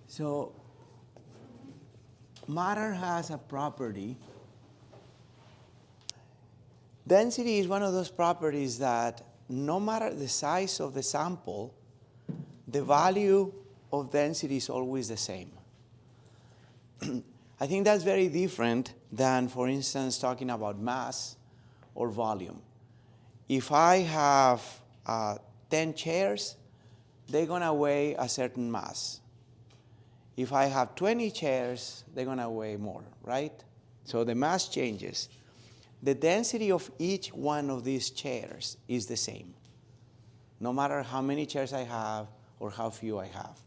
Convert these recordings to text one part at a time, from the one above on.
So matter has a property. Density is one of those properties that no matter the size of the sample, the value of density is always the same. I think that's very different than, for instance, talking about mass or volume. If I have 10 chairs, they're going to weigh a certain mass. If I have 20 chairs, they're going to weigh more, right? So the mass changes. The density of each one of these chairs is the same, no matter how many chairs I have or how few I have.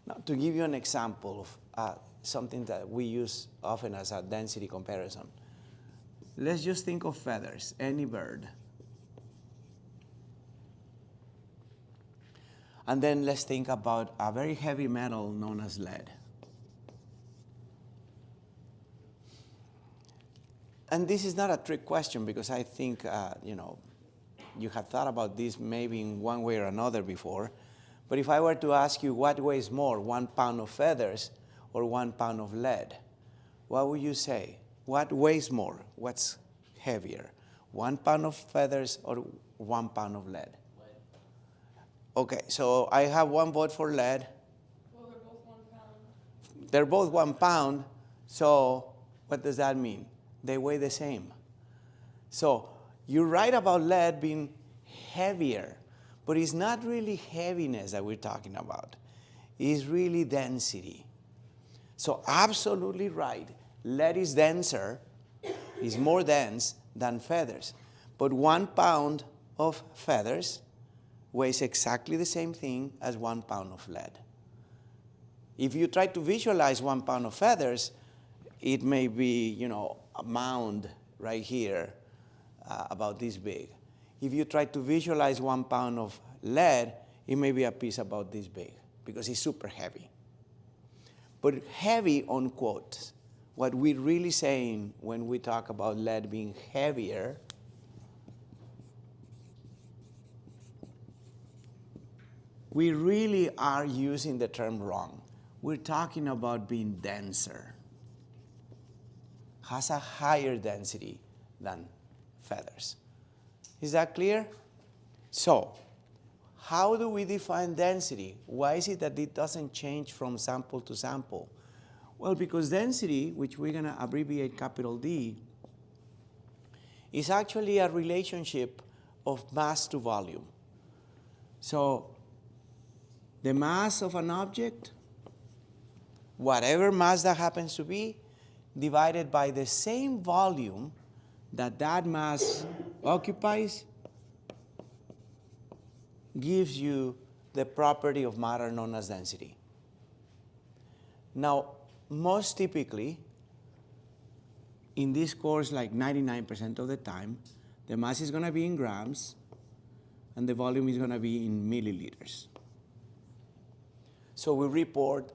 Now, to give you an example of something that we use often as a density comparison, let's just think of feathers, any bird. And then let's think about a very heavy metal known as lead. And this is not a trick question because I think, you have thought about this maybe in one way or another before. But if I were to ask you what weighs more, 1 pound of feathers or 1 pound of lead, what would you say? What weighs more? What's heavier? 1 pound of feathers or 1 pound of lead? Okay, so I have one vote for lead. Well, they're both 1 pound. They're both 1 pound, so what does that mean? They weigh the same. So you're right about lead being heavier, but it's not really heaviness that we're talking about. It's really density. So absolutely right, lead is denser, is more dense than feathers. But 1 pound of feathers weighs exactly the same thing as 1 pound of lead. If you try to visualize 1 pound of feathers, it may be, a mound right here, about this big. If you try to visualize 1 pound of lead, it may be a piece about this big because it's super heavy. But heavy on quotes. What we're really saying when we talk about lead being heavier we really are using the term wrong. We're talking about being denser. Has a higher density than feathers. Is that clear? So, how do we define density? Why is it that it doesn't change from sample to sample? Well, because density, which we're going to abbreviate capital D, is actually a relationship of mass to volume. So, the mass of an object, whatever mass that happens to be, divided by the same volume that that mass occupies, gives you the property of matter known as density. Now, most typically, in this course, like 99% of the time, the mass is going to be in grams, and the volume is going to be in milliliters. So we report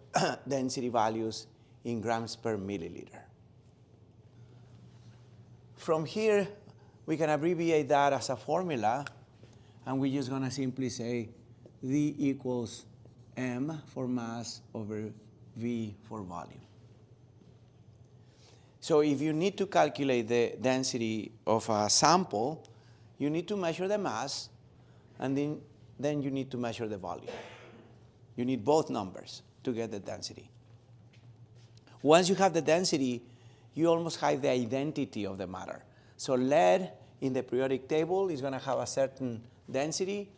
density values in grams per milliliter. From here, we can abbreviate that as a formula, and we're just going to simply say D equals M for mass over V for volume. So if you need to calculate the density of a sample, you need to measure the mass, and then you need to measure the volume. You need both numbers to get the density. Once you have the density, you almost have the identity of the matter. So lead in the periodic table is going to have a certain density.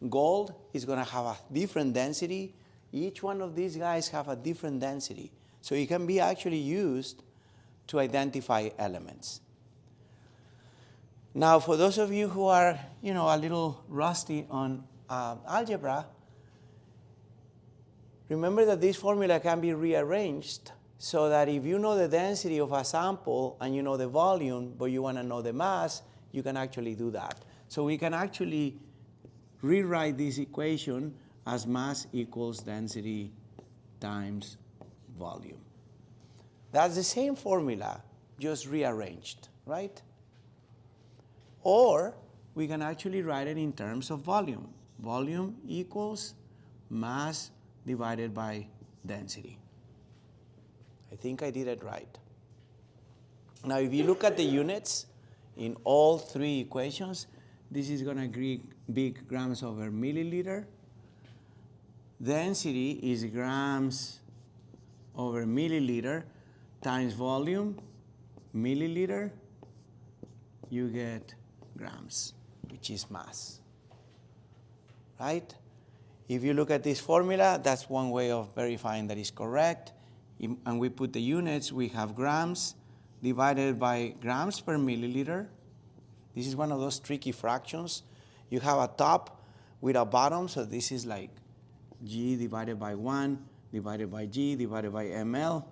Gold is going to have a different density. Each one of these guys have a different density. So it can be actually used to identify elements. Now, for those of you who are, a little rusty on algebra, remember that this formula can be rearranged so that if you know the density of a sample and you know the volume, but you want to know the mass, you can actually do that. So we can actually rewrite this equation as mass equals density times volume. That's the same formula, just rearranged, right? Or we can actually write it in terms of volume. Volume equals mass divided by density. I think I did it right. Now, if you look at the units in all three equations, this is going to be grams over milliliter. Density is grams over milliliter times volume, milliliter, you get grams, which is mass, right? If you look at this formula, that's one way of verifying that is correct. And we put the units, we have grams divided by grams per milliliter. This is one of those tricky fractions. You have a top with a bottom, so this is like G divided by 1 divided by G divided by ml.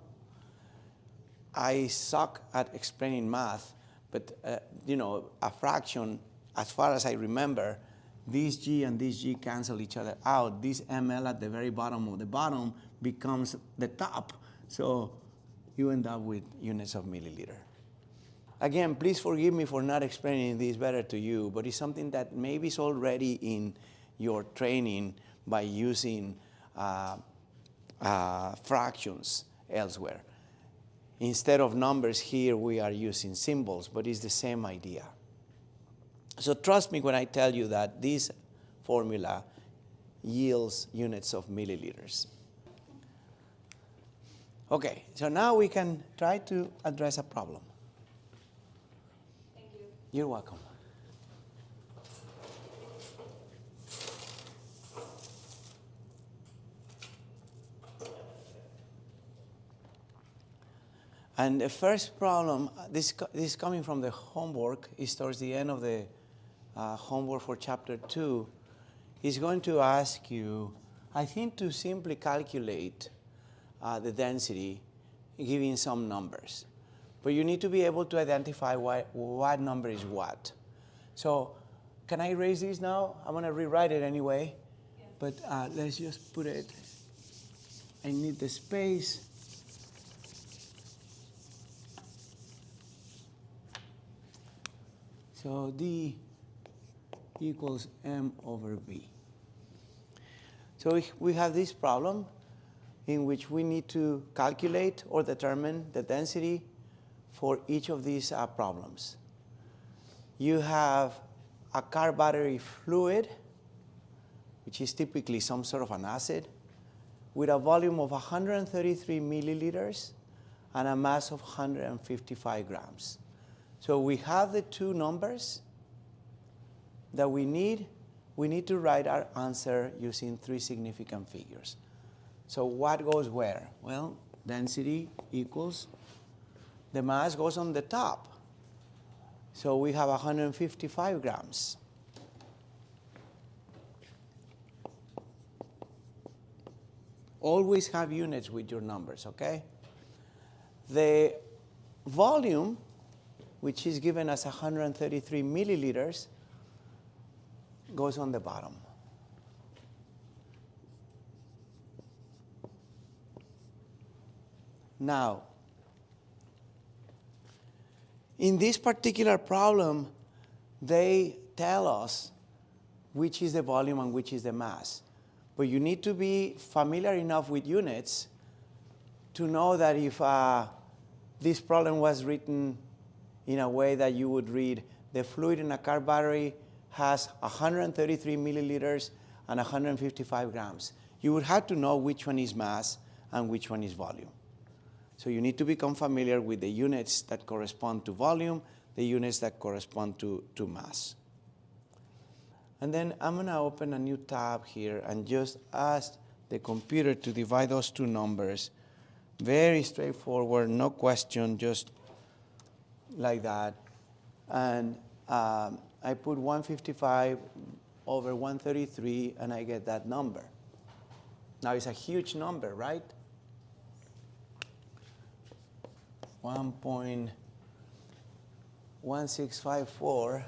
I suck at explaining math, but a fraction, as far as I remember, this G and this G cancel each other out. This ml at the very bottom of the bottom becomes the top. So you end up with units of milliliter. Again, please forgive me for not explaining this better to you, but it's something that maybe is already in your training by using fractions elsewhere. Instead of numbers here, we are using symbols, but it's the same idea. So trust me when I tell you that this formula yields units of milliliters. Okay, so now we can try to address a problem. Thank you. You're welcome. And the first problem, this is coming from the homework, is towards the end of the homework for chapter 2. He's going to ask you, I think, to simply calculate the density giving some numbers. But you need to be able to identify what number is what. So can I erase this now? I'm going to rewrite it anyway. Yes. But let's just put it. I need the space. So D equals M over V. So we have this problem in which we need to calculate or determine the density for each of these problems. You have a car battery fluid, which is typically some sort of an acid, with a volume of 133 milliliters and a mass of 155 grams. So we have the two numbers that we need. We need to write our answer using three significant figures. So what goes where? Well, density equals, the mass goes on the top. So we have 155 grams. Always have units with your numbers, okay? The volume, which is given as 133 milliliters, goes on the bottom. Now, in this particular problem, they tell us which is the volume and which is the mass. But you need to be familiar enough with units to know that if this problem was written in a way that you would read, the fluid in a car battery has 133 milliliters and 155 grams. You would have to know which one is mass and which one is volume. So you need to become familiar with the units that correspond to volume, the units that correspond to mass. And then I'm going to open a new tab here and just ask the computer to divide those two numbers. Very straightforward, no question, just like that. And I put 155 over 133, and I get that number. Now, it's a huge number, right? 1.1654.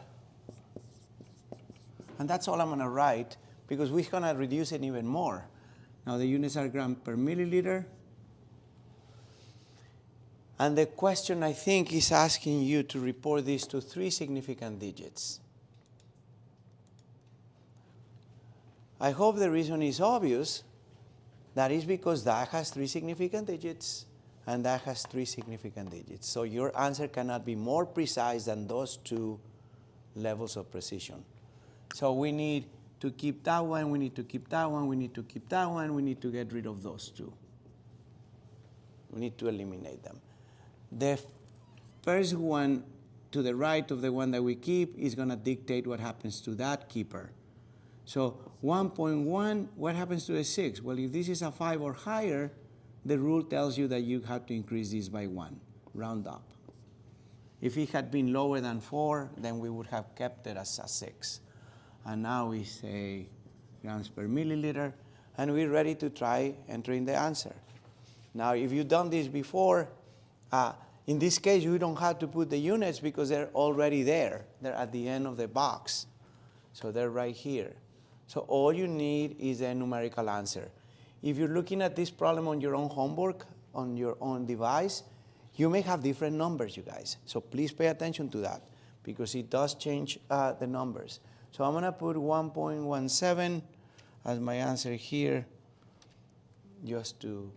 And that's all I'm going to write, because we're going to reduce it even more. Now, the units are gram per milliliter. And the question, I think, is asking you to report this to three significant digits. I hope the reason is obvious, That is because that has 3 significant digits and that has 3 significant digits. So your answer cannot be more precise than those 2 levels of precision. So we need to keep that one, we need to keep that one, we need to keep that one, we need to get rid of those 2. We need to eliminate them. The first one to the right of the one that we keep is going to dictate what happens to that keeper. So 1.1, what happens to a 6? Well, if this is a 5 or higher, the rule tells you that you have to increase this by 1, round up. If it had been lower than 4, then we would have kept it as a 6. And now we say grams per milliliter, and we're ready to try entering the answer. Now, if you've done this before, in this case, you don't have to put the units because they're already there. They're at the end of the box. So they're right here. So all you need is a numerical answer. If you're looking at this problem on your own homework, on your own device, you may have different numbers, you guys. So please pay attention to that because it does change the numbers. So I'm going to put 1.17 as my answer here just to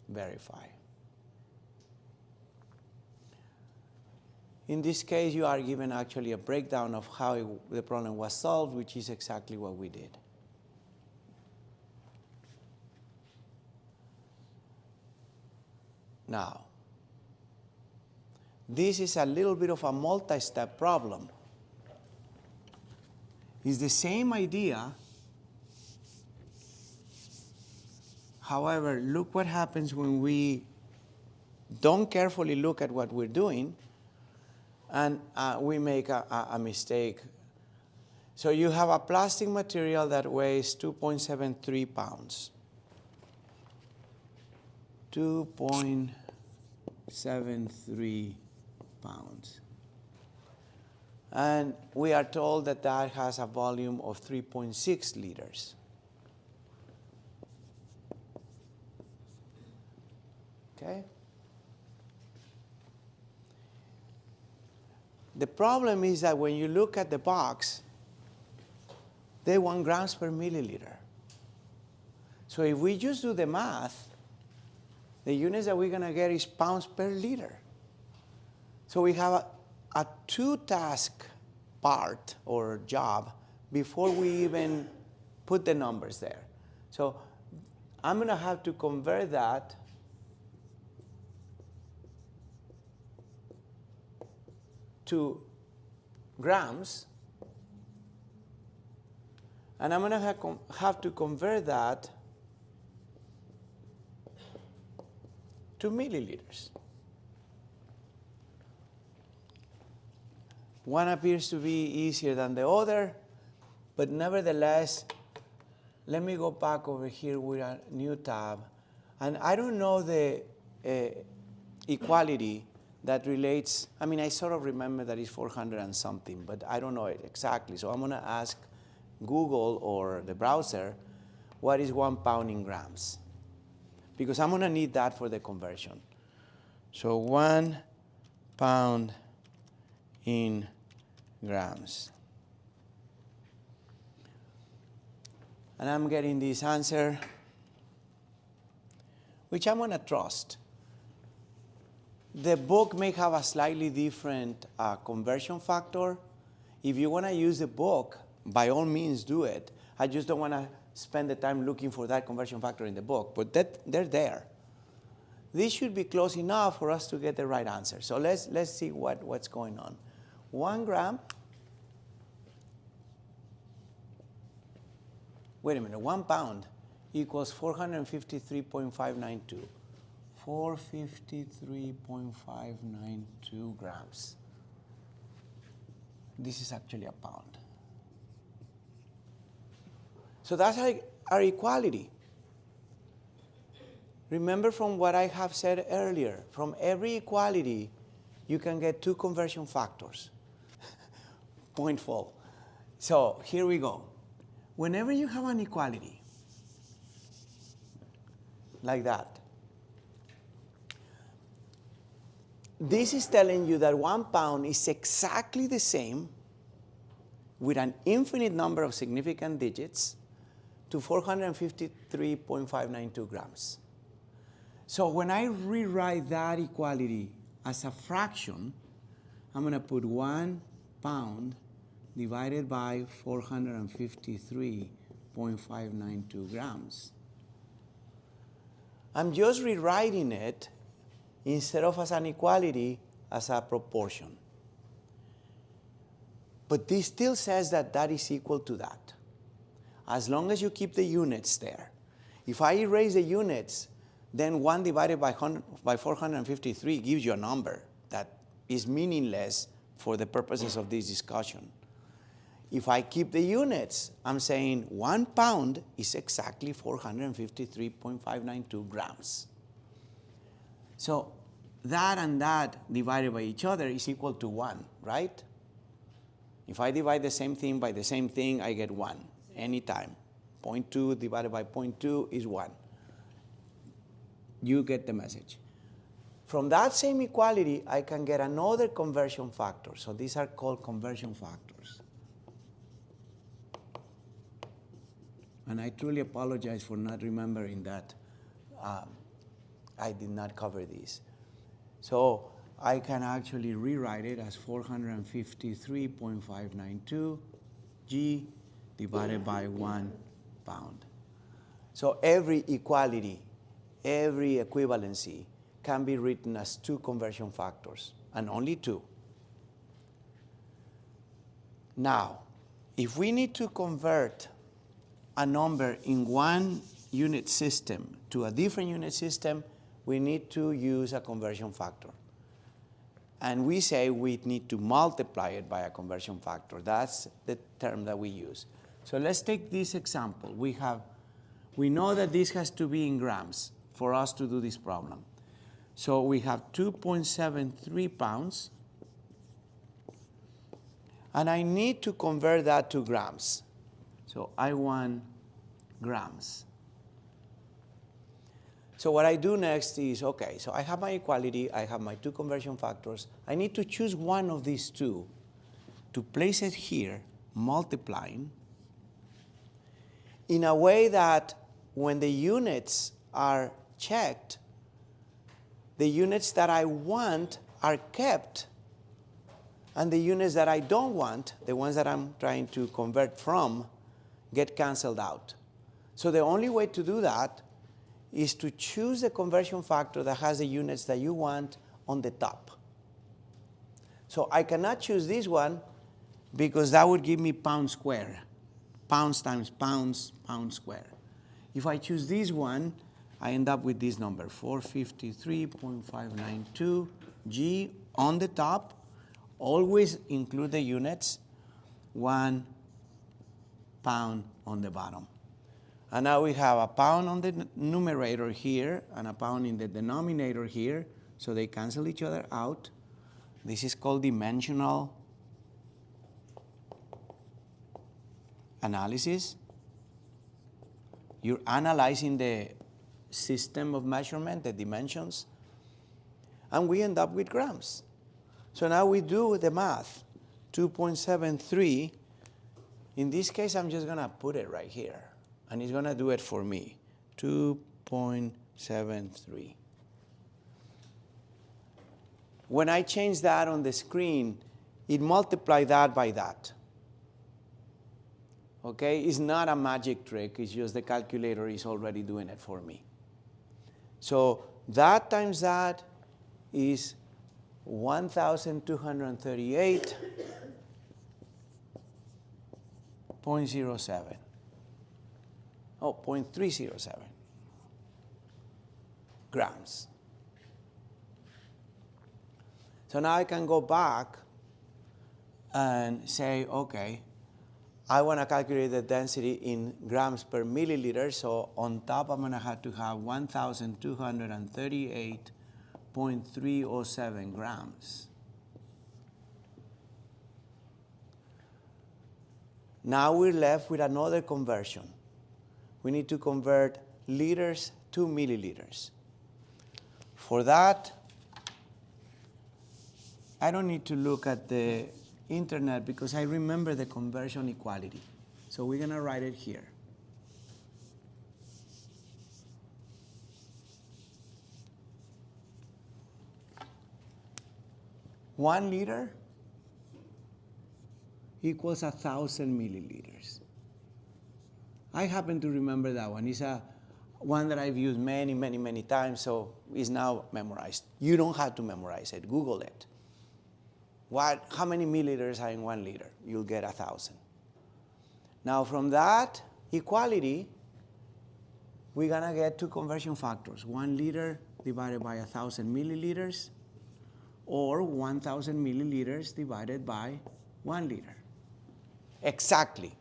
verify. In this case, you are given actually a breakdown of how the problem was solved, which is exactly what we did. Now, this is a little bit of a multi-step problem. It's the same idea. However, look what happens when we don't carefully look at what we're doing and we make a mistake. So you have a plastic material that weighs 2.73 pounds. 2.73 pounds. And we are told that that has a volume of 3.6 liters. Okay? The problem is that when you look at the box, they want grams per milliliter. So if we just do the math, the units that we're going to get is pounds per liter. So we have a 2-task part or job before we even put the numbers there. So I'm going to have to convert that to grams, and I'm going to have to convert that to milliliters. One appears to be easier than the other, but nevertheless, let me go back over here with a new tab. And I don't know the equality that relates. I mean, I sort of remember that it's 400 and something, but I don't know it exactly. So I'm going to ask Google or the browser, what is 1 pound in grams? Because I'm going to need that for the conversion. So 1 pound in grams. And I'm getting this answer, which I'm going to trust. The book may have a slightly different conversion factor. If you want to use the book, by all means do it. I just don't want to spend the time looking for that conversion factor in the book, but they're there. This should be close enough for us to get the right answer. So let's see what's going on. 1 gram. Wait a minute, 1 pound equals 453.592. 453.592 grams. This is actually a pound. So that's our equality. Remember from what I have said earlier, from every equality, you can get 2 conversion factors. Point fall. So here we go. Whenever you have an equality like that, this is telling you that 1 pound is exactly the same with an infinite number of significant digits, to 453.592 grams. So when I rewrite that equality as a fraction, I'm going to put 1 pound divided by 453.592 grams. I'm just rewriting it instead of as an equality, as a proportion. But this still says that that is equal to that, as long as you keep the units there. If I erase the units, then 1 divided by 453 gives you a number that is meaningless for the purposes of this discussion. If I keep the units, I'm saying 1 pound is exactly 453.592 grams. So that and that divided by each other is equal to 1, right? If I divide the same thing by the same thing, I get 1 anytime. 0.2 divided by 0.2 is 1. You get the message. From that same equality, I can get another conversion factor. So these are called conversion factors. And I truly apologize for not remembering that. I did not cover these. So I can actually rewrite it as 453.592 G divided by 1 pound. So every equality, every equivalency can be written as 2 conversion factors, and only 2. Now, if we need to convert a number in one unit system to a different unit system, we need to use a conversion factor. And we say we need to multiply it by a conversion factor. That's the term that we use. So let's take this example. We know that this has to be in grams for us to do this problem. So we have 2.73 pounds. And I need to convert that to grams. So I want grams. So what I do next is, okay, so I have my equality, I have my 2 conversion factors. I need to choose one of these 2 to place it here, multiplying, in a way that when the units are checked, the units that I want are kept, and the units that I don't want, the ones that I'm trying to convert from, get canceled out. So the only way to do that is to choose the conversion factor that has the units that you want on the top. So I cannot choose this one because that would give me pound square. Pounds times pounds, pound square. If I choose this one, I end up with this number, 453.592 G on the top. Always include the units, 1 pound on the bottom. And now we have a pound on the numerator here and a pound in the denominator here, so they cancel each other out. This is called dimensional analysis. You're analyzing the system of measurement, the dimensions, and we end up with grams. So now we do the math. 2.73. In this case, I'm just going to put it right here, and it's going to do it for me. 2.73. When I change that on the screen, it multiplies that by that. Okay? It's not a magic trick. It's just the calculator is already doing it for me. So that times that is 1,238.07. Oh, 0.307 grams. So now I can go back and say, okay, I want to calculate the density in grams per milliliter. So on top, I'm going to have 1,238.307 grams. Now we're left with another conversion. We need to convert liters to milliliters. For that, I don't need to look at the internet because I remember the conversion equality. So we're going to write it here. 1 liter equals 1,000 milliliters. I happen to remember that one. It's one that I've used many, many, many times, so it's now memorized. You don't have to memorize it. Google it. How many milliliters are in 1 liter? You'll get 1,000. Now from that equality, we're gonna get two conversion factors. 1 liter divided by 1,000 milliliters, or 1,000 milliliters divided by 1 liter. Exactly.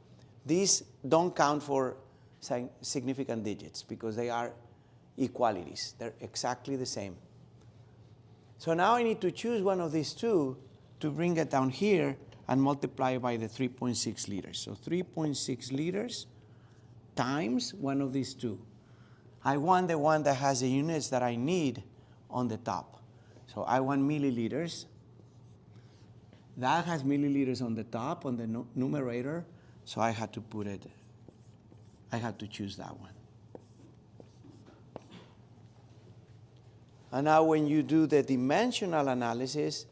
These don't count for significant digits because they are equalities. They're exactly the same. So now I need to choose one of these two to bring it down here and multiply by the 3.6 liters. So 3.6 liters times one of these two. I want the one that has the units that I need on the top. So I want milliliters. That has milliliters on the top, on the numerator, so I had to put it, I had to choose that one. And now when you do the dimensional analysis,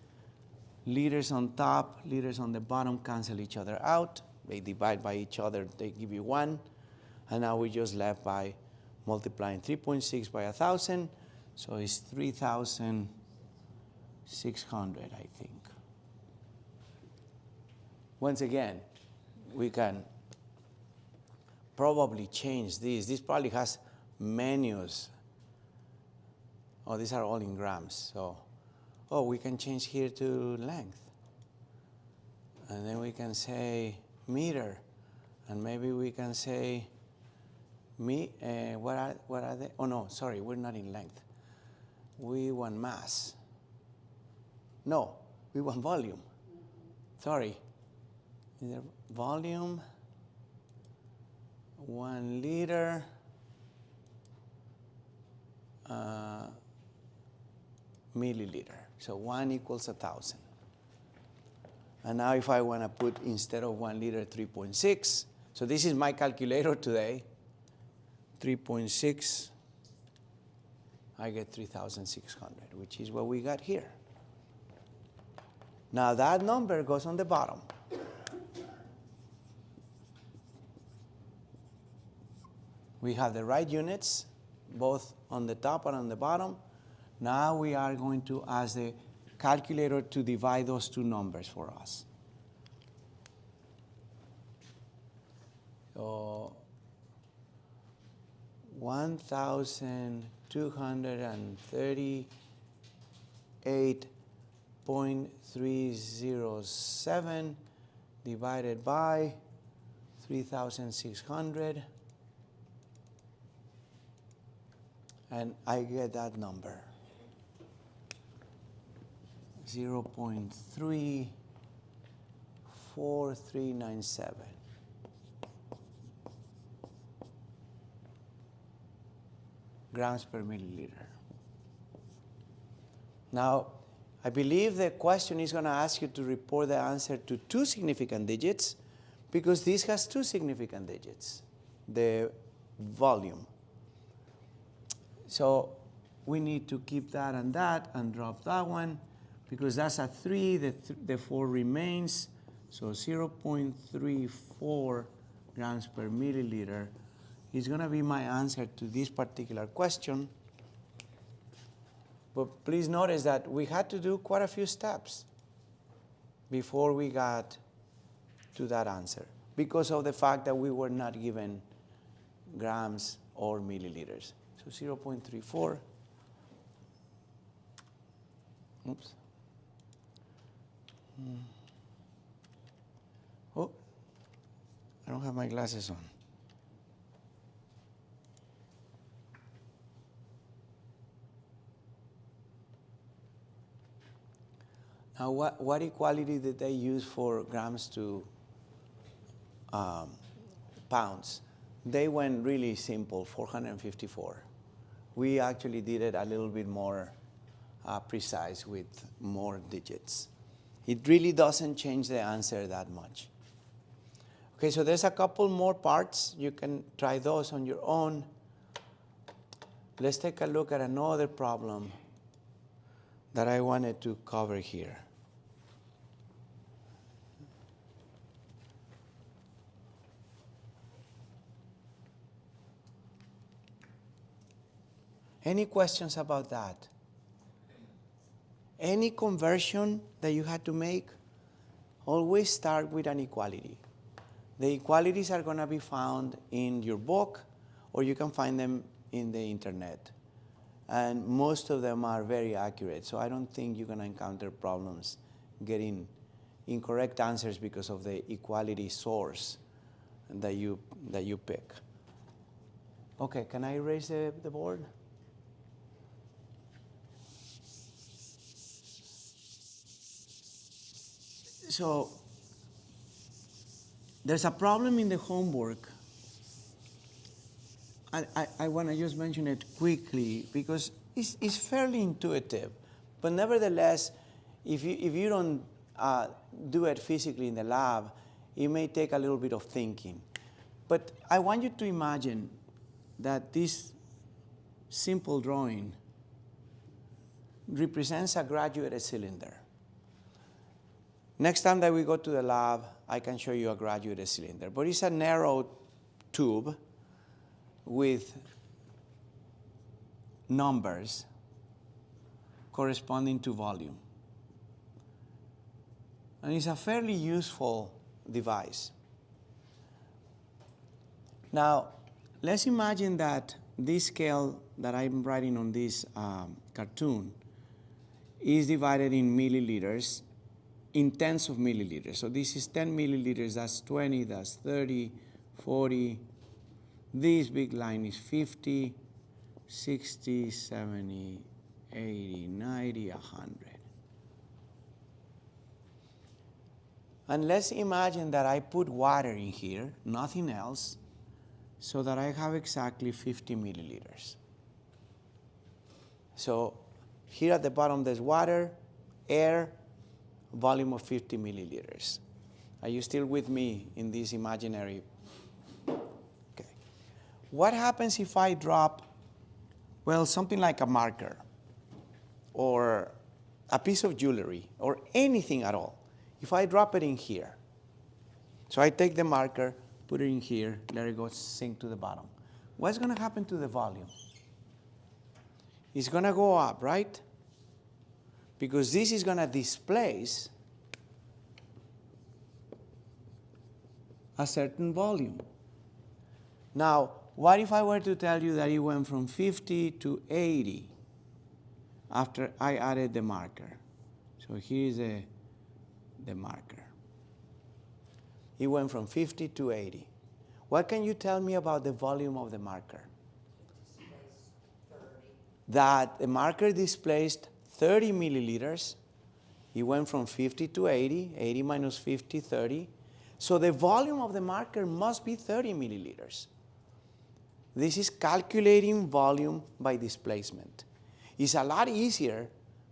liters on top, liters on the bottom cancel each other out. They divide by each other, they give you 1. And now we just left by multiplying 3.6 by 1,000, so it's 3,600, I think. Once again, we can probably change this. This probably has menus. Oh, these are all in grams. So, we can change here to length. And then we can say meter. And maybe we can say, what are they? Oh, no, sorry, we're not in length. We want mass. No, we want volume. Sorry. Volume, 1 liter, milliliter. So 1 equals 1,000. And now if I want to put, instead of 1 liter, 3.6, so this is my calculator today, 3.6, I get 3,600, which is what we got here. Now that number goes on the bottom. We have the right units, both on the top and on the bottom. Now we are going to ask the calculator to divide those two numbers for us. So 1,238.307 divided by 3,600. And I get that number, 0.34397. Grams per milliliter. Now, I believe the question is going to ask you to report the answer to 2 significant digits because this has 2 significant digits, the volume. So we need to keep that and drop that one because that's a 3, the 4 remains. So 0.34 grams per milliliter is going to be my answer to this particular question. But please notice that we had to do quite a few steps before we got to that answer because of the fact that we were not given grams or milliliters. So 0.34. Oops. Oh, I don't have my glasses on. Now, what equality did they use for grams to pounds? They went really simple, 454. We actually did it a little bit more precise with more digits. It really doesn't change the answer that much. Okay, so there's a couple more parts. You can try those on your own. Let's take a look at another problem that I wanted to cover here. Any questions about that? Any conversion that you had to make, always start with an equality. The equalities are going to be found in your book, or you can find them in the internet. And most of them are very accurate, so I don't think you're going to encounter problems getting incorrect answers because of the equality source that you pick. Okay, can I erase the board? So there's a problem in the homework. I want to just mention it quickly because it's fairly intuitive. But nevertheless, if you don't do it physically in the lab, it may take a little bit of thinking. But I want you to imagine that this simple drawing represents a graduated cylinder. Next time that we go to the lab, I can show you a graduated cylinder. But it's a narrow tube with numbers corresponding to volume. And it's a fairly useful device. Now, let's imagine that this scale that I'm writing on this cartoon is divided in milliliters, in tenths of milliliters. So this is 10 milliliters, that's 20, that's 30, 40. This big line is 50, 60, 70, 80, 90, 100. And let's imagine that I put water in here, nothing else, so that I have exactly 50 milliliters. So here at the bottom there's water, air, volume of 50 milliliters. Are you still with me in this imaginary? Okay. What happens if I drop, well, something like a marker or a piece of jewelry or anything at all? If I drop it in here, so I take the marker, put it in here, let it go sink to the bottom. What's going to happen to the volume? It's going to go up, right? Because this is going to displace a certain volume. Now, what if I were to tell you that it went from 50 to 80 after I added the marker? So here's the marker. It went from 50 to 80. What can you tell me about the volume of the marker? That the marker displaced 30 milliliters. It went from 50 to 80. 80 minus 50, 30. So the volume of the marker must be 30 milliliters. This is calculating volume by displacement. It's a lot easier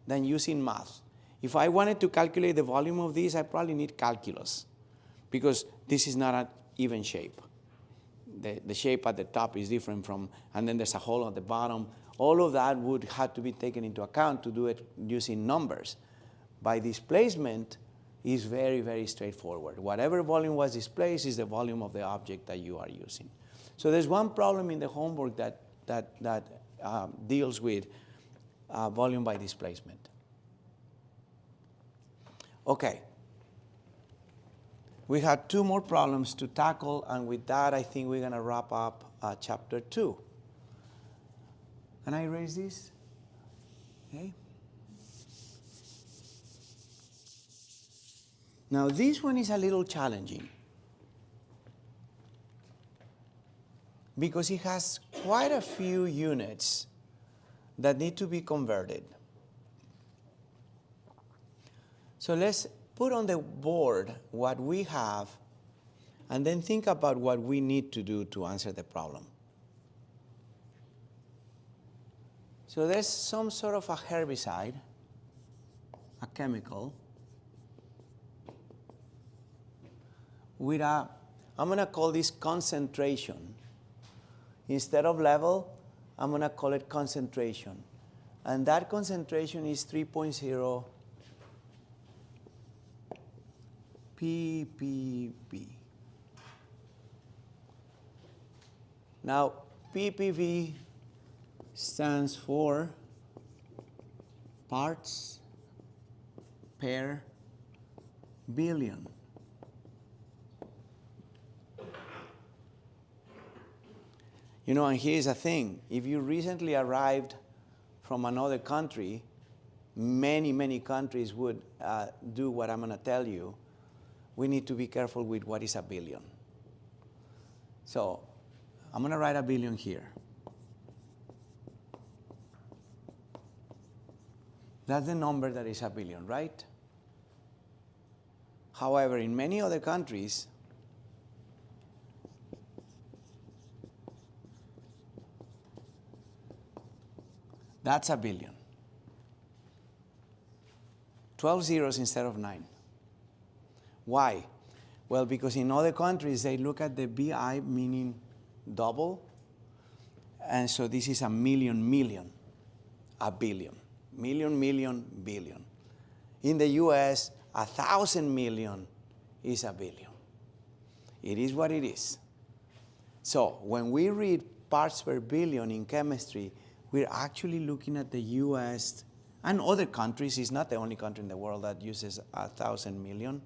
than using math. If I wanted to calculate the volume of this, I probably need calculus because this is not an even shape. The shape at the top is different from, and then there's a hole at the bottom. All of that would have to be taken into account to do it using numbers. By displacement is very, very straightforward. Whatever volume was displaced is the volume of the object that you are using. So there's one problem in the homework that deals with volume by displacement. Okay. We have two more problems to tackle, and with that, I think we're going to wrap up chapter 2. Can I erase this? Okay. Now, this one is a little challenging because it has quite a few units that need to be converted. So let's put on the board what we have and then think about what we need to do to answer the problem. So there's some sort of a herbicide, a chemical, with a, I'm going to call this concentration. Instead of level, I'm going to call it concentration. And that concentration is 3.0 ppb. Now, ppb stands for parts per billion. You know, and here's the thing. If you recently arrived from another country, many countries would do what I'm going to tell you. We need to be careful with what is a billion. So I'm going to write a billion here. That's the number that is a billion, right? However, in many other countries, that's a billion. 12 zeros instead of 9. Why? Well, because in other countries, they look at the BI, meaning double. And so this is a million, a billion. Million, billion. In the US, 1,000 million is a billion. It is what it is. So when we read parts per billion in chemistry, we're actually looking at the US and other countries. It's not the only country in the world that uses 1,000 million,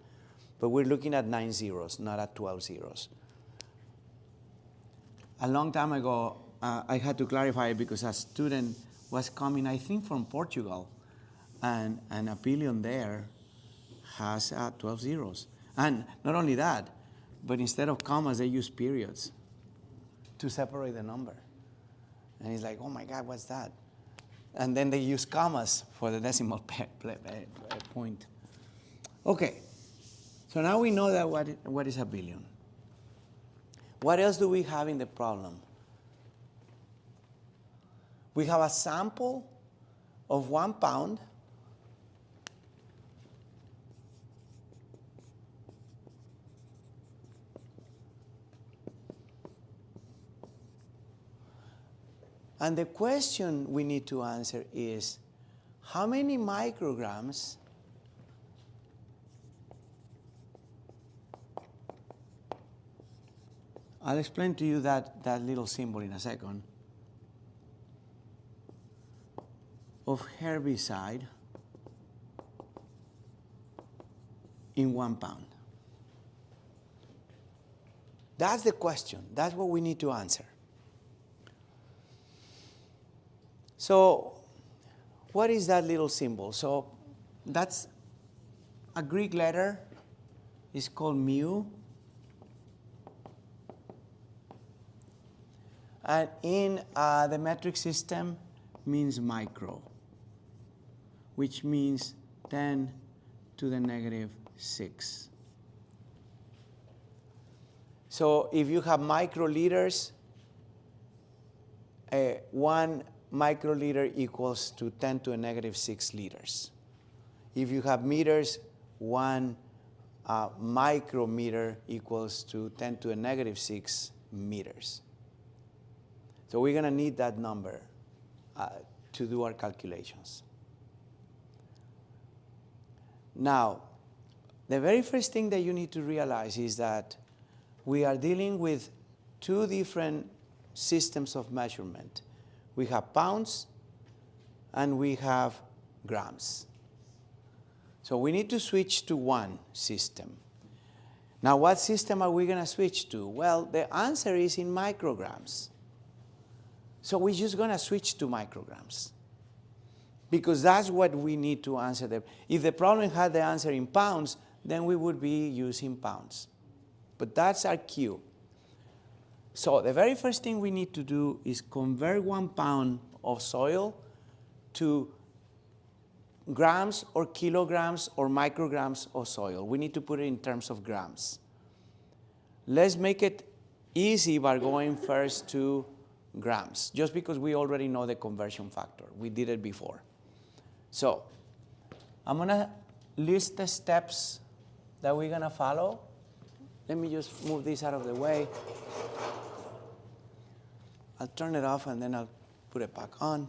but we're looking at 9 zeros, not at 12 zeros. A long time ago, I had to clarify it because a student was coming, I think, from Portugal, and a billion there has 12 zeros. And not only that, but instead of commas, they use periods to separate the number. And he's like, oh my God, what's that? And then they use commas for the decimal point. Okay, so now we know that what is a billion. What else do we have in the problem? We have a sample of 1 pound and the question we need to answer is, how many micrograms I'll explain to you that little symbol in a second, of herbicide in 1 pound? That's the question. That's what we need to answer. So what is that little symbol? So that's a Greek letter. It's called mu. And in the metric system means micro, which means 10 to the negative 6. So if you have microliters, 1 microliter equals to 10 to the negative 6 liters. If you have meters, 1 micrometer equals to 10 to the negative 6 meters. So we're going to need that number to do our calculations. Now, the very first thing that you need to realize is that we are dealing with 2 different systems of measurement. We have pounds and we have grams. So we need to switch to one system. Now, what system are we going to switch to? Well, the answer is in micrograms. So we're just going to switch to micrograms, because that's what we need to answer them. If the problem had the answer in pounds, then we would be using pounds. But that's our cue. So the very first thing we need to do is convert 1 pound of soil to grams or kilograms or micrograms of soil. We need to put it in terms of grams. Let's make it easy by going first to grams, just because we already know the conversion factor. We did it before. So I'm going to list the steps that we're going to follow. Let me just move this out of the way. I'll turn it off and then I'll put it back on,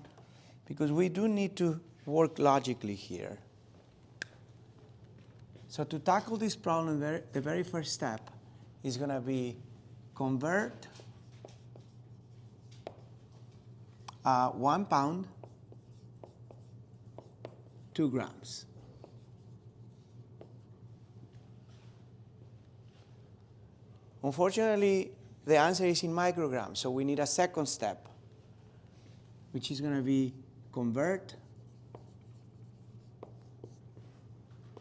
because we do need to work logically here. So to tackle this problem, the very first step is going to be convert 1 pound, 2 grams. Unfortunately, the answer is in micrograms, so we need a second step, which is going to be convert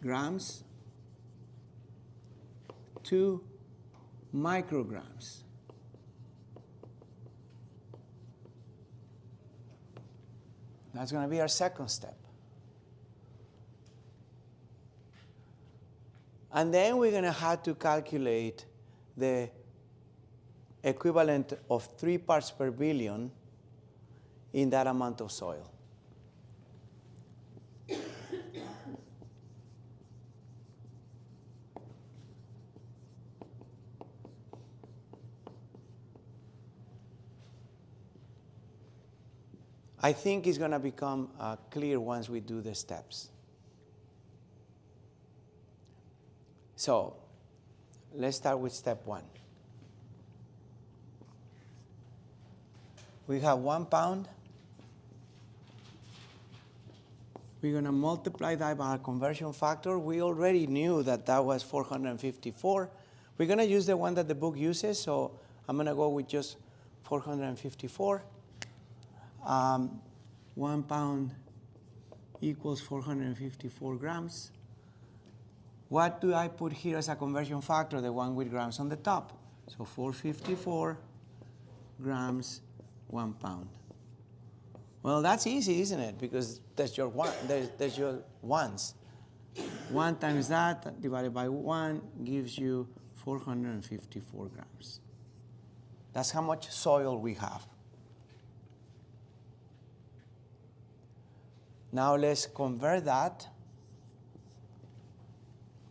grams to micrograms. That's going to be our second step. And then we're going to have to calculate the equivalent of 3 parts per billion in that amount of soil. I think it's going to become clear once we do the steps. So let's start with step 1. We have 1 pound. We're going to multiply that by our conversion factor. We already knew that that was 454. We're going to use the one that the book uses, so I'm going to go with just 454. 1 pound equals 454 grams. What do I put here as a conversion factor? The one with grams on the top. So 454 grams, 1 pound. Well, that's easy, isn't it? Because that's your one. There's your ones. 1 times that divided by 1 gives you 454 grams. That's how much soil we have. Now let's convert that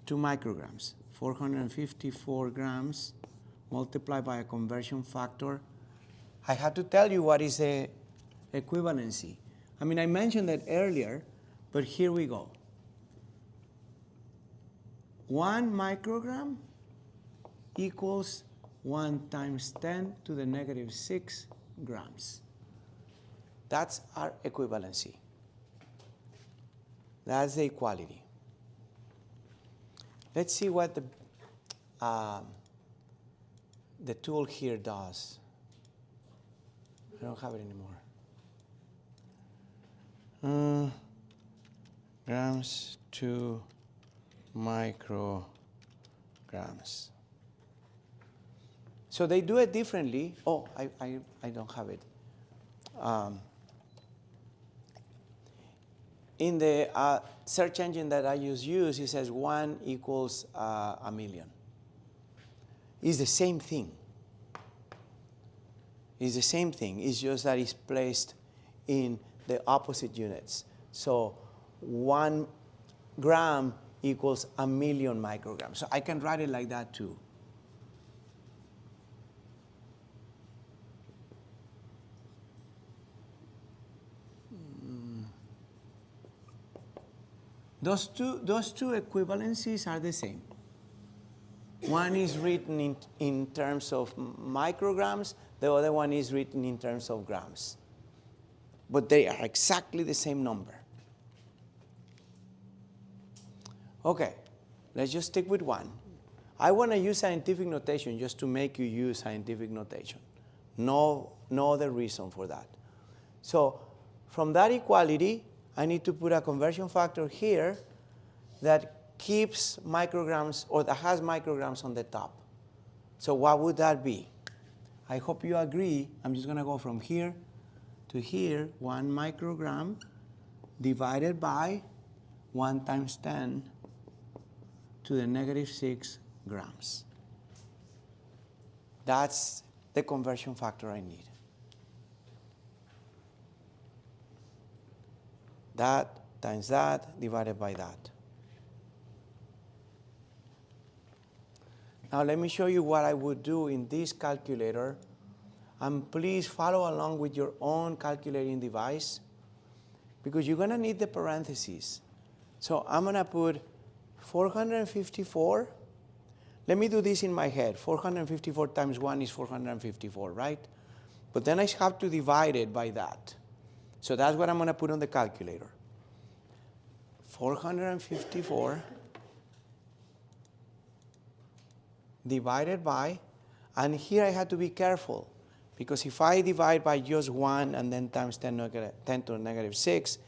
to micrograms. 454 grams multiplied by a conversion factor. I have to tell you what is the equivalency. I mean, I mentioned that earlier, but here we go. 1 microgram equals 1 times 10 to the negative 6 grams. That's our equivalency. That's the equality. Let's see what the tool here does. I don't have it anymore. Grams to micrograms. So they do it differently. Oh, I don't have it. In the search engine that I use, it says 1 equals a million. It's the same thing. It's the same thing. It's just that it's placed in the opposite units. So 1 gram equals a million micrograms. So I can write it like that too. Those two equivalencies are the same. One is written in terms of micrograms, the other one is written in terms of grams. But they are exactly the same number. Okay, let's just stick with one. I want to use scientific notation just to make you use scientific notation. No other reason for that. So from that equality, I need to put a conversion factor here that keeps micrograms, or that has micrograms on the top. So what would that be? I hope you agree. I'm just going to go from here to here. 1 microgram divided by 1 times 10 to the negative 6 grams. That's the conversion factor I need. That times that divided by that. Now let me show you what I would do in this calculator. And please follow along with your own calculating device, because you're going to need the parentheses. So I'm going to put 454. Let me do this in my head. 454 times 1 is 454, right? But then I have to divide it by that. So that's what I'm going to put on the calculator. 454 divided by, and here I have to be careful, because if I divide by just 1 and then times 10 to the negative 6,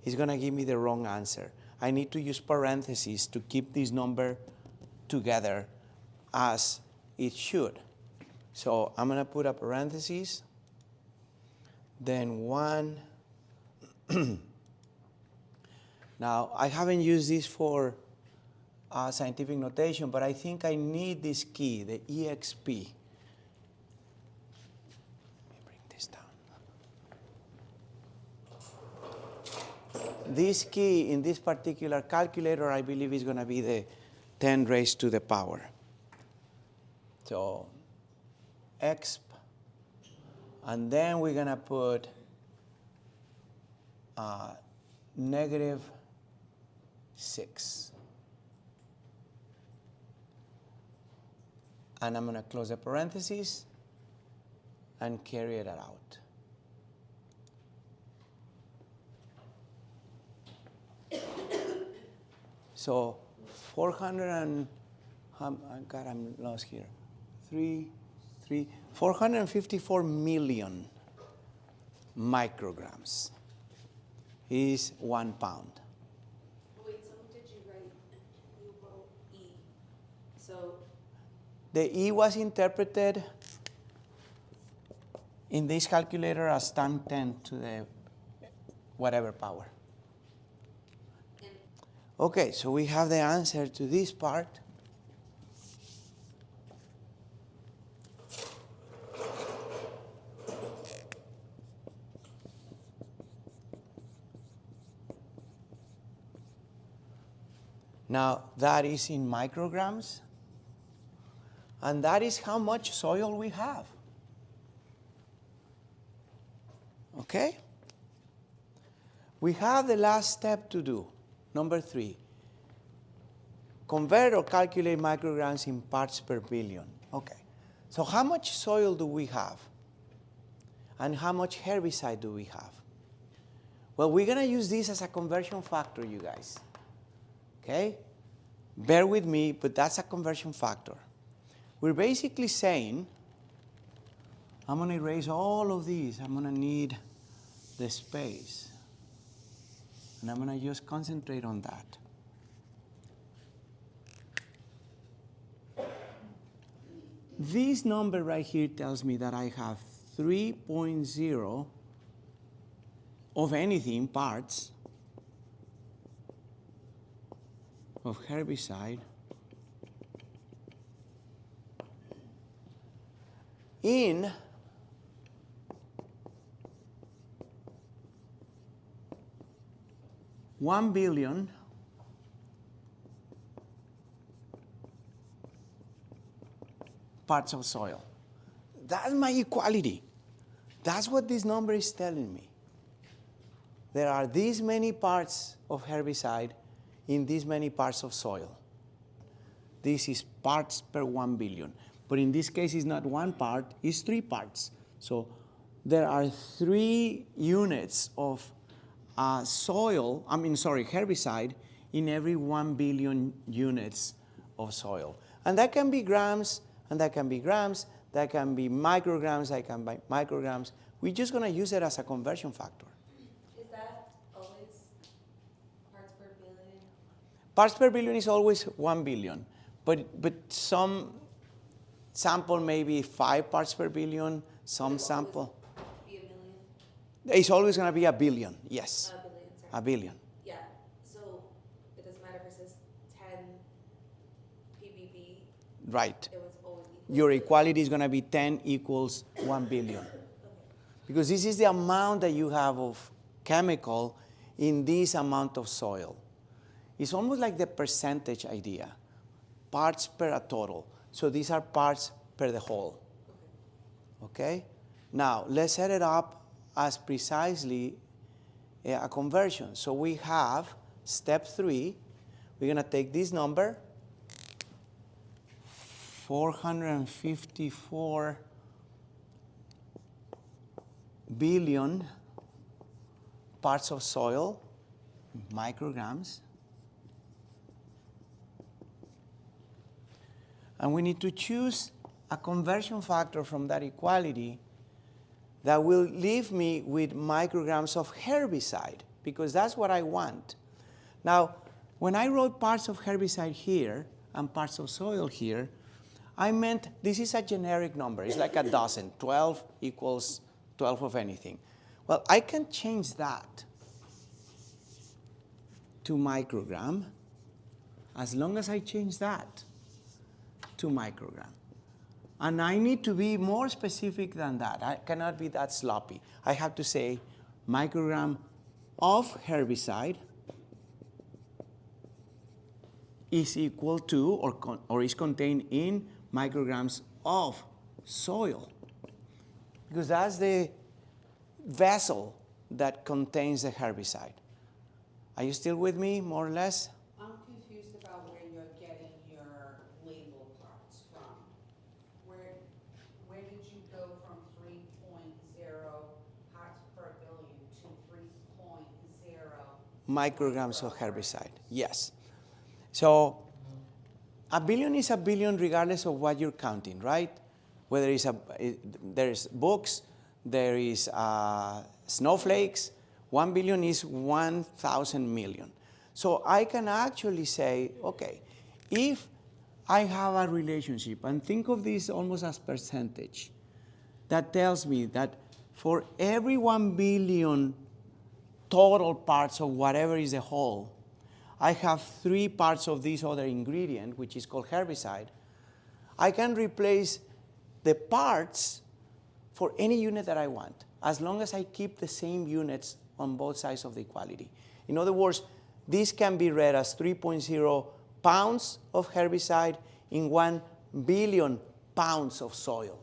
it's going to give me the wrong answer. I need to use parentheses to keep this number together as it should. So I'm going to put a parentheses, then 1. Now, I haven't used this for scientific notation, but I think I need this key, the EXP. Let me bring this down. This key in this particular calculator, I believe, is going to be the 10 raised to the power. So, exp, and then we're going to put negative 6. And I'm going to close the parentheses and carry it out. So 400 and, God, I'm lost here. 454 million micrograms is 1 pound. Wait, so what did you write? You wrote E. So The E was interpreted in this calculator as times 10 to the whatever power. Okay, so we have the answer to this part. Now, that is in micrograms, and that is how much soil we have. Okay? We have the last step to do, number 3. Convert or calculate micrograms in parts per billion. Okay, so how much soil do we have? And how much herbicide do we have? Well, we're going to use this as a conversion factor, you guys. Okay? Bear with me, but that's a conversion factor. We're basically saying, I'm going to erase all of these. I'm going to need the space. And I'm going to just concentrate on that. This number right here tells me that I have 3.0 of anything, parts, of herbicide in 1 billion parts of soil. That's my equality. That's what this number is telling me. There are these many parts of herbicide in these many parts of soil. This is parts per 1 billion. But in this case, it's not 1 part, it's 3 parts. So there are 3 units of herbicide in every 1 billion units of soil. And that can be grams, and that can be grams, that can be micrograms, that can be micrograms. We're just going to use it as a conversion factor. is that always parts per billion? Parts per billion is always 1 billion. But some sample may be 5 parts per billion, some sample. Be a million? It's always going to be a billion, yes. A billion, sorry. A billion. Yeah, so it doesn't matter if it says 10 ppb. Right. It was always equal. Your equality is going to be 10 equals 1 billion. Okay. Because this is the amount that you have of chemical in this amount of soil. It's almost like the percentage idea. Parts per a total. So these are parts per the whole. Okay? Now, let's set it up as precisely a conversion. So we have step 3. We're going to take this number, 454 billion parts of soil, micrograms. And we need to choose a conversion factor from that equality that will leave me with micrograms of herbicide, because that's what I want. Now, when I wrote parts of herbicide here and parts of soil here, I meant this is a generic number. It's like a dozen. 12 equals 12 of anything. Well, I can change that to microgram as long as I change that to microgram. And I need to be more specific than that. I cannot be that sloppy. I have to say microgram of herbicide is equal to or is contained in micrograms of soil, because that's the vessel that contains the herbicide. Are you still with me, more or less? I'm confused about where you're getting your label parts from. Where did you go from 3.0 parts per billion to 3.0 Micrograms of herbicide, yes. So a billion is a billion regardless of what you're counting, right? Whether there's books, there is snowflakes. 1 billion is 1,000 million. So I can actually say, okay, if I have a relationship, and think of this almost as percentage, that tells me that for every 1 billion total parts of whatever is the whole, I have 3 parts of this other ingredient, which is called herbicide. I can replace the parts for any unit that I want, as long as I keep the same units on both sides of the equality. In other words, this can be read as 3.0 pounds of herbicide in 1 billion pounds of soil.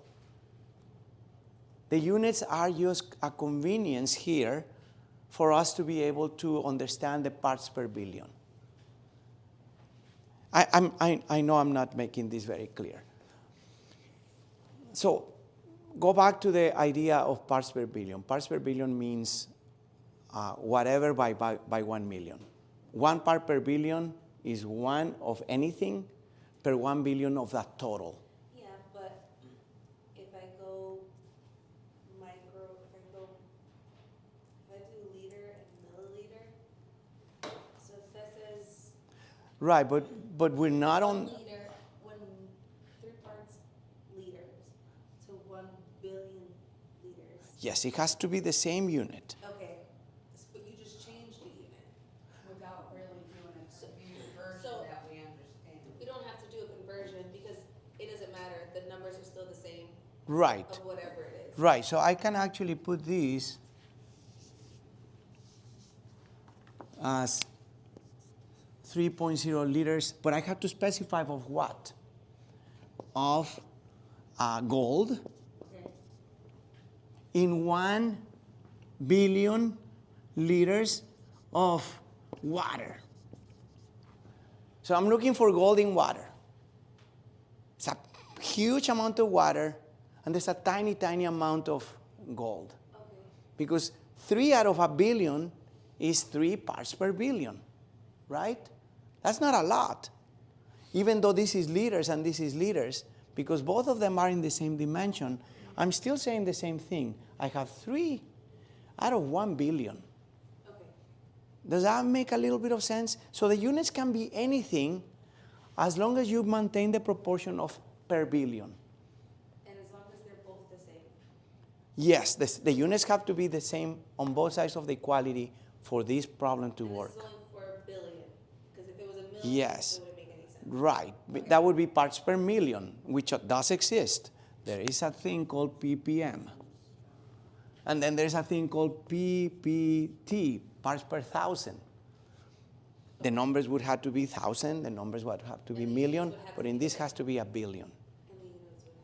The units are just a convenience here for us to be able to understand the parts per billion. I know I'm not making this very clear. So go back to the idea of parts per billion. Parts per billion means whatever by 1 million. 1 part per billion is 1 of anything per 1 billion of that total. Yeah, but if I go micro, if I do liter and milliliter, so if that says Right, but we're not on. 1 liter, 3 parts liters to 1 billion liters. Yes, it has to be the same unit. Okay, but you just changed the unit. without really doing a conversion so- that we understand. We don't have to do a conversion because it doesn't matter. The numbers are still the same Right, of whatever it is. right. So I can actually put this as 3.0 liters, but I have to specify of what? Of gold Okay. in 1 billion liters of water. So I'm looking for gold in water. It's a huge amount of water, and there's a tiny, tiny amount of gold. Okay. Because 3 out of 1 billion is 3 parts per billion, right? That's not a lot. Even though this is liters and this is liters, because both of them are in the same dimension, I'm still saying the same thing. I have 3 out of 1 billion. Okay. Does that make a little bit of sense? So the units can be anything as long as you maintain the proportion of per billion. And as long as they're both the same. Yes, the units have to be the same on both sides of the equality for this problem to And work. this is only for a billion. Because if it was a million, Yes. it wouldn't make any sense. Right. Okay. That would be parts per million, which does exist. There is a thing called ppm. And then there's a thing called ppt, parts per thousand. The numbers would have to be thousand, the numbers would have to be And the million, units would have but to in be this has to be a billion. And the units would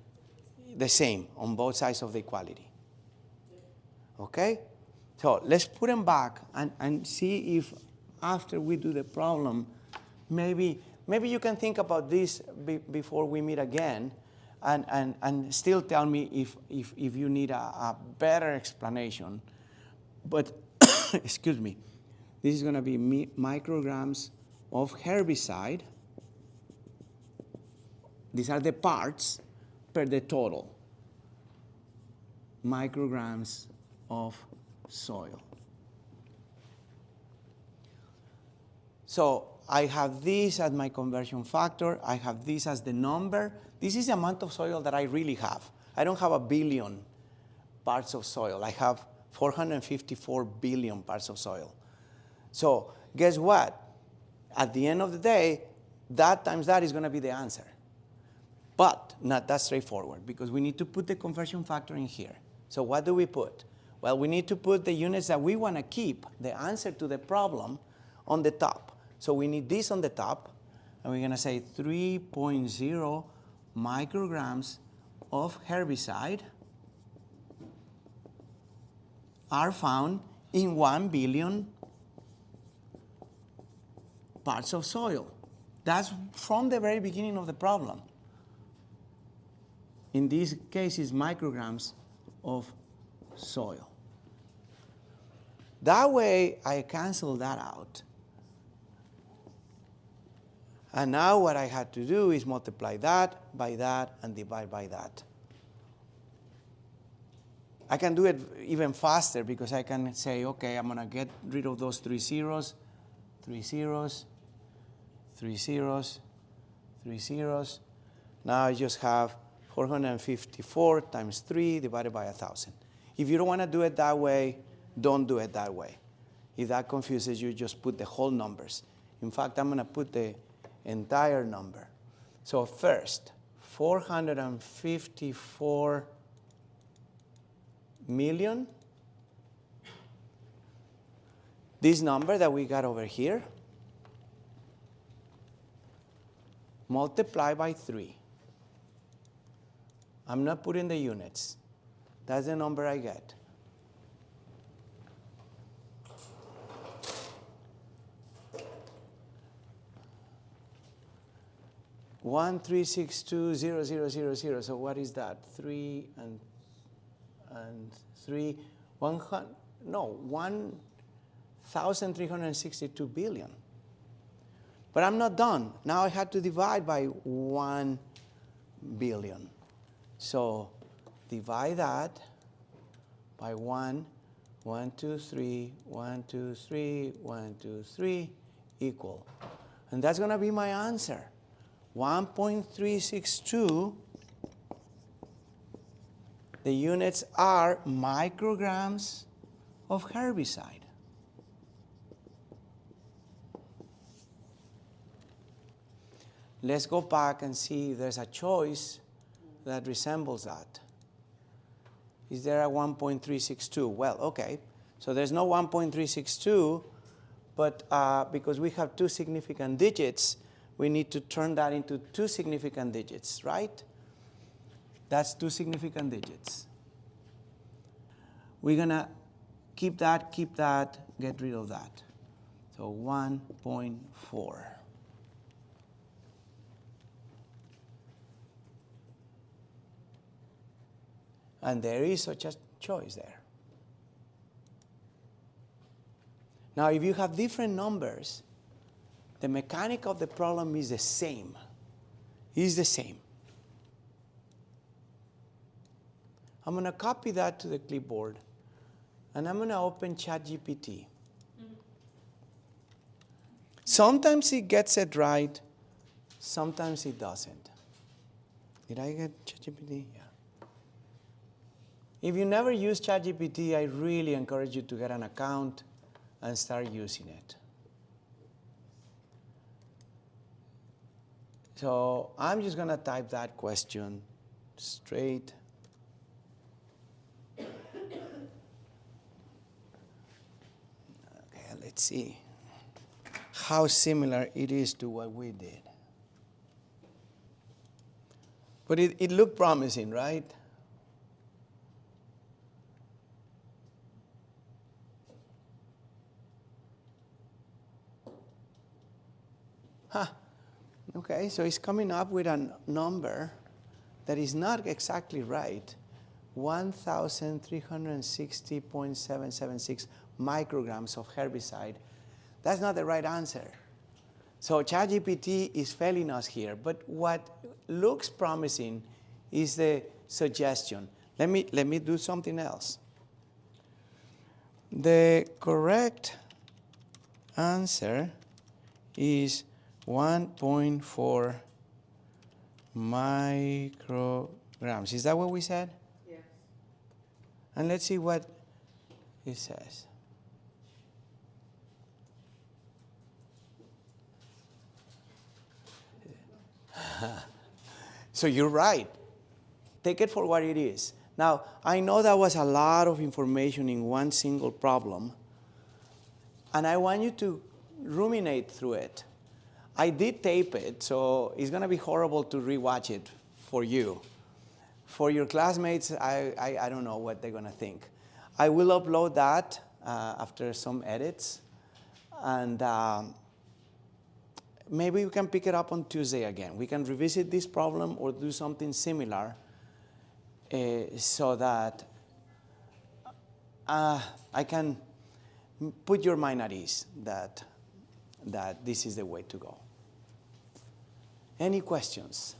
have to be The same on both sides of the equality. Okay? So let's put them back and see if after we do the problem, maybe you can think about this before we meet again and still tell me if you need a better explanation. But excuse me, this is going to be micrograms of herbicide. These are the parts per the total. Micrograms of soil. So I have this as my conversion factor. I have this as the number. This is the amount of soil that I really have. I don't have 1 billion parts of soil. I have 454 billion parts of soil. So guess what? At the end of the day, that times that is going to be the answer. But not that straightforward, because we need to put the conversion factor in here. So what do we put? Well, we need to put the units that we want to keep, the answer to the problem, on the top. So we need this on the top, and we're going to say 3.0 micrograms of herbicide are found in 1 billion parts of soil. That's from the very beginning of the problem. In this case, it's micrograms of soil. That way, I cancel that out. And now what I had to do is multiply that, and divide by that. I can do it even faster, because I can say, okay, I'm going to get rid of those 3 zeros, 3 zeros, 3 zeros, 3 zeros. Now I just have 454 times 3 divided by 1,000. If you don't want to do it that way, don't do it that way. If that confuses you, just put the whole numbers. In fact, I'm going to put the entire number. So first, 454 million. This number that we got over here, multiply by 3. I'm not putting the units. That's the number I get. One 362,000. So what is that? 3 and 3, 100, no, 1,362 billion. But I'm not done. Now I had to divide by 1 billion. So divide that by 1, 1, 2, 3, 1, 2, 3, 1, 2, 3, equal. And that's going to be my answer. 1.362. The units are micrograms of herbicide. Let's go back and see if there's a choice that resembles that. Is there a 1.362? Well, okay. So there's no 1.362, but because we have 2 significant digits, we need to turn that into 2 significant digits, right? That's 2 significant digits. We're going to keep that, get rid of that. So 1.4. And there is such a choice there. Now, if you have different numbers, the mechanic of the problem is the same. It's the same. I'm going to copy that to the clipboard, and I'm going to open ChatGPT. Sometimes it gets it right, sometimes it doesn't. Did I get ChatGPT? Yeah. If you never use ChatGPT, I really encourage you to get an account and start using it. So I'm just going to type that question straight. Okay, let's see how similar it is to what we did. But it looked promising, right? Huh. Okay, so it's coming up with a number that is not exactly right. 1,360.776 micrograms of herbicide. That's not the right answer. So ChatGPT is failing us here. But what looks promising is the suggestion. Let me do something else. The correct answer is 1.4 micrograms. Is that what we said? Yes. And let's see what it says. So you're right. Take it for what it is. Now, I know that was a lot of information in one single problem, and I want you to ruminate through it. I did tape it, so it's going to be horrible to rewatch it for you. For your classmates, I don't know what they're going to think. I will upload that after some edits, and maybe we can pick it up on Tuesday again. We can revisit this problem or do something similar so that I can put your mind at ease that this is the way to go. Any questions?